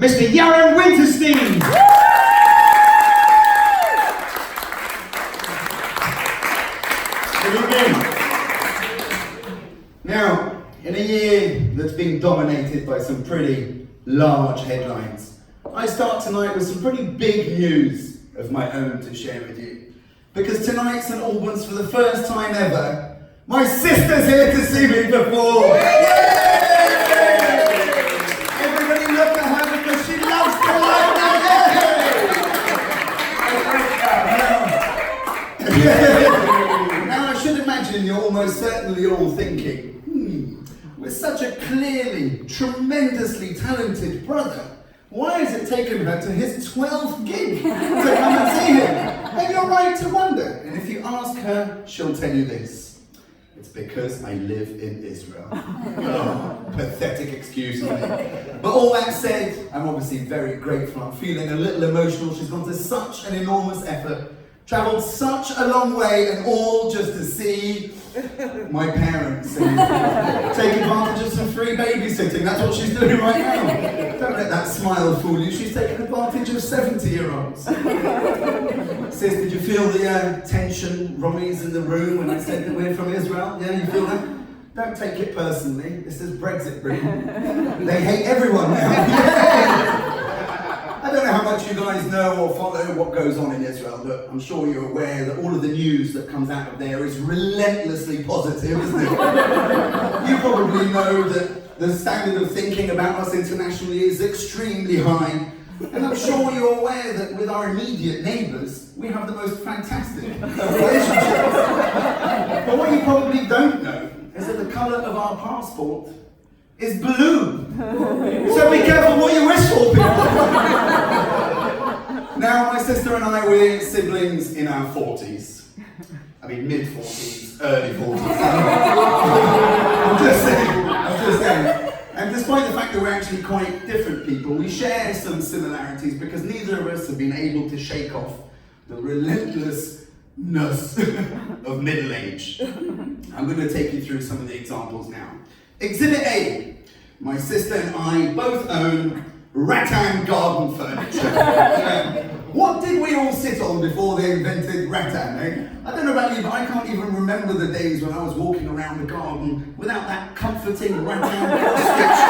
Mr. Yaron Winterstein. Good evening. Now, in a year that's been dominated by some pretty large headlines, I start tonight with some pretty big news of my own to share with you. Because tonight's in Albans, for the first time ever, my sister's here to see me perform. Everybody look at her because she loves to like that. Now I should imagine you're almost certainly all thinking, with such a clearly, tremendously talented brother, why has it taken her to his 12th gig to come and see him? And you're right to wonder. And if you ask her, she'll tell you this. It's because I live in Israel. Oh, pathetic excuse. But all that said, I'm obviously very grateful. I'm feeling a little emotional. She's gone to such an enormous effort, travelled such a long way, and all just to see my parents and take advantage of some free babysitting. That's what she's doing right now. Don't let that smile fool you. She's taking advantage of 70-year-olds. Sis, did you feel the tension rise in the room when I said that we're from Israel? Yeah, you feel that? Don't take it personally. This is Brexit Britain. They hate everyone now. I don't know how much you guys know or follow what goes on in Israel, but I'm sure you're aware that all of the news that comes out of there is relentlessly positive, isn't it? You probably know that the standard of thinking about us internationally is extremely high, and I'm sure you're aware that with our immediate neighbours, we have the most fantastic relationships. But what you probably don't know is that the colour of our passport is blue. So be careful what you wish for, people. Now, my sister and I, we're siblings in our 40s. I mean, mid-40s, early 40s. I'm just saying. And despite the fact that we're actually quite different people, we share some similarities because neither of us have been able to shake off the relentlessness of middle age. I'm going to take you through some of the examples now. Exhibit A. My sister and I both own rattan garden furniture. What did we all sit on before they invented rattan, eh? I don't know about you, but I can't even remember the days when I was walking around the garden without that comforting rattan cross-stitch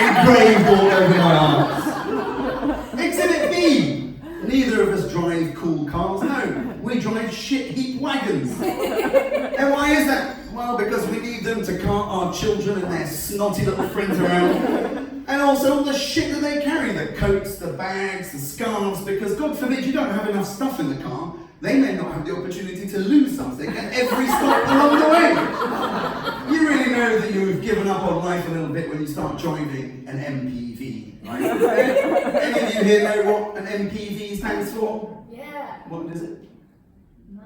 engraved all over my arms. Exhibit B. Neither of us drive cool cars, no. We drive shit heap wagons. And why is that? Well, because we need them to cart our children and their snotty little friends around. And also all the shit that they carry, the coats, the bags, the scarves, because God forbid you don't have enough stuff in the car, they may not have the opportunity to lose something at every stop along the way. You really know that you've given up on life a little bit when you start driving an MPV, right? Any of you here know what an MPV stands for? Yeah. What is it? No.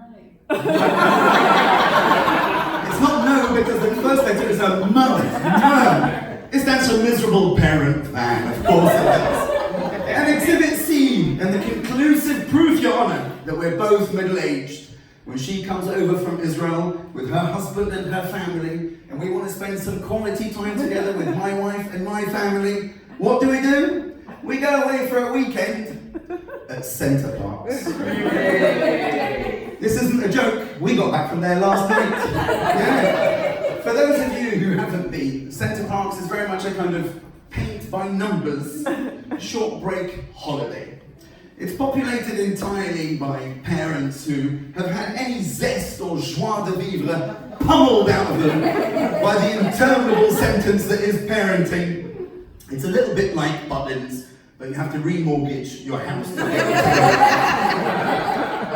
It's not no because the first letter is a no. It stands for miserable parent man, of course it does. And Exhibit C, and the conclusive proof, Your Honour, that we're both middle-aged. When she comes over from Israel with her husband and her family, and we want to spend some quality time together with my wife and my family, what do? We go away for a weekend at Centre Parks. This isn't a joke. We got back from there last night. Yeah. For those of you who haven't been, Centre Parks is very much a kind of paint by numbers, short break holiday. It's populated entirely by parents who have had any zest or joie de vivre pummeled out of them by the interminable sentence that is parenting. It's a little bit like Butlins, but you have to remortgage your house to get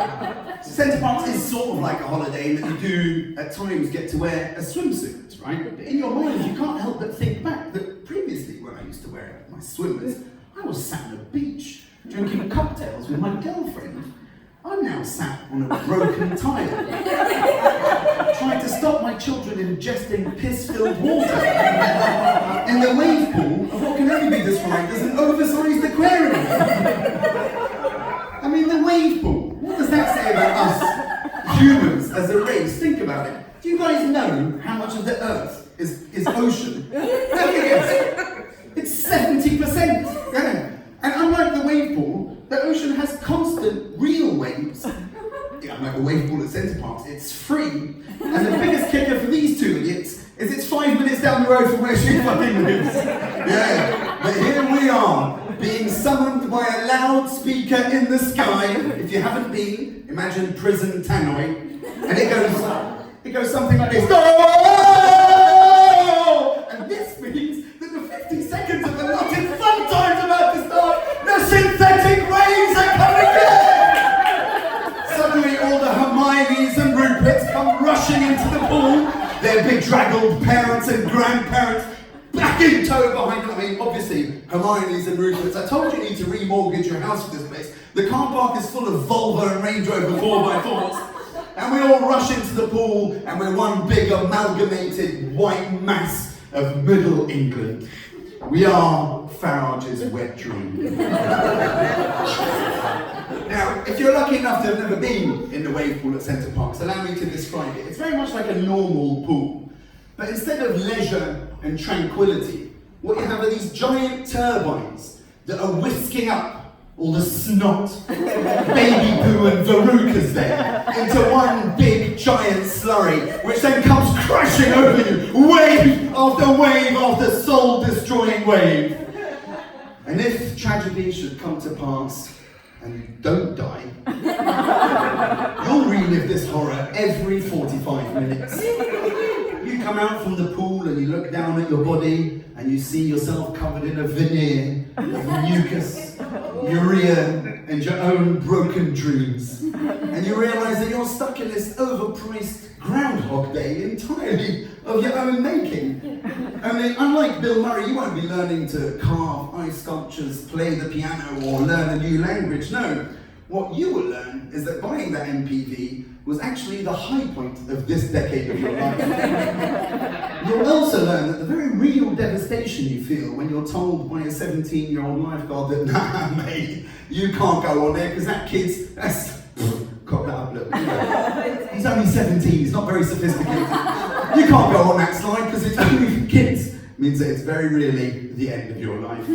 it. Centre Parks is sort of like a holiday that you do at times get to wear a swimsuit, right? But in your mind you can't help but think back that previously when I used to wear my swimmers, I was sat on a beach drinking cocktails with my girlfriend. I'm now sat on a broken tile, trying to stop my children ingesting piss-filled water in the wave pool of what can only be described as an oversized aquarium. I mean, the wave pool. What does that say about us humans as a race? Think about it. Do you guys know how much of the Earth is ocean? It's 70%. Yeah. fucking lives. Yeah, but here we are, being summoned by a loudspeaker in the sky. If you haven't been, imagine prison tannoy, and it goes something like this. Oh! And this means that the 50 seconds of the allotted fun time's about to start. The synthetic rains are coming in! Suddenly all the Hermiones and Ruperts come rushing into the pool, their bedraggled parents and grandparents back in tow behind them. I mean, obviously, Hermiones and Ruperts, I told you need to remortgage your house for this place. The car park is full of Volvo and Range Rover 4x4s. And we all rush into the pool, and we're one big amalgamated white mass of Middle England. We are Farage's wet dream. Now, if you're lucky enough to have never been in the wave pool at Centre Parks, allow me to describe it. It's very much like a normal pool. But instead of leisure and tranquility, what you have are these giant turbines that are whisking up all the snot, baby poo and verrucas there into one big giant slurry, which then comes crashing over you, wave after wave after soul-destroying wave. And if tragedy should come to pass, and you don't die, you'll relive this horror every 45 minutes. You come out from the pool and you look down at your body and you see yourself covered in a veneer of mucus, urea, and your own broken dreams. And you realise that you're stuck in this overpriced Groundhog Day entirely of your own making. Only, unlike Bill Murray, you won't be learning to carve ice sculptures, play the piano, or learn a new language. No, what you will learn is that buying that MPV was actually the high point of this decade of your life. You'll also learn that the very real devastation you feel when you're told by a 17-year-old lifeguard that, nah, mate, you can't go on there because that kid's, cock that up, look. He's only 17, he's not very sophisticated. You can't go on that slide because it's only for kids. Means that it's very really the end of your life.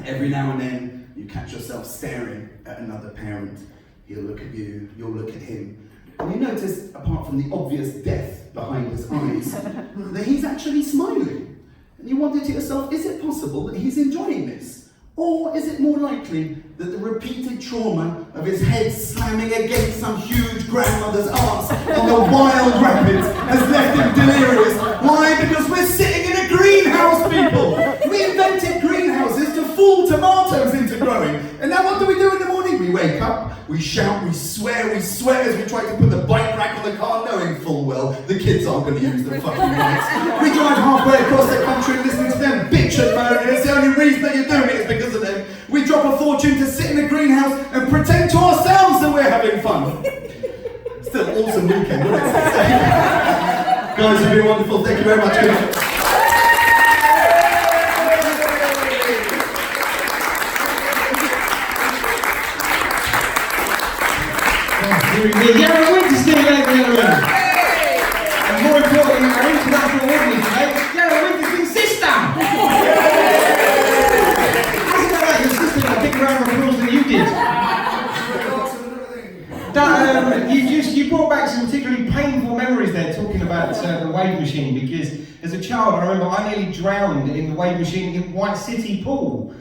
Every now and then, you catch yourself staring at another parent. He'll look at you, you'll look at him. And you notice, apart from the obvious death behind his eyes, that he's actually smiling. And you wonder to yourself, is it possible that he's enjoying this? Or is it more likely that the repeated trauma of his head slamming against some huge grandmother's arse on the wild rapids has left him delirious? Why? Because we're sitting in a greenhouse, people! We invented greenhouses to fool tomatoes into growing. And now what do we do in the morning? We wake up, we shout, we swear as we try to put the bike rack on the car, knowing full well the kids aren't going to use the fucking bikes. We drive halfway across the country listening to them bitch and moan, and it's the only reason that you're doing it is because of them. We drop a fortune to sit in a greenhouse and pretend to ourselves that we're having fun. Still an awesome weekend, wasn't it? Guys, you've been wonderful. Thank you very much. Gary Winterstein, ladies and gentlemen. And more importantly, our international audience today, Gary Winterstein's sister. How's it like your sister got a big round of applause that you did? You brought back some particularly painful memories there, talking about the wave machine, because as a child I remember I nearly drowned in the wave machine in White City Pool.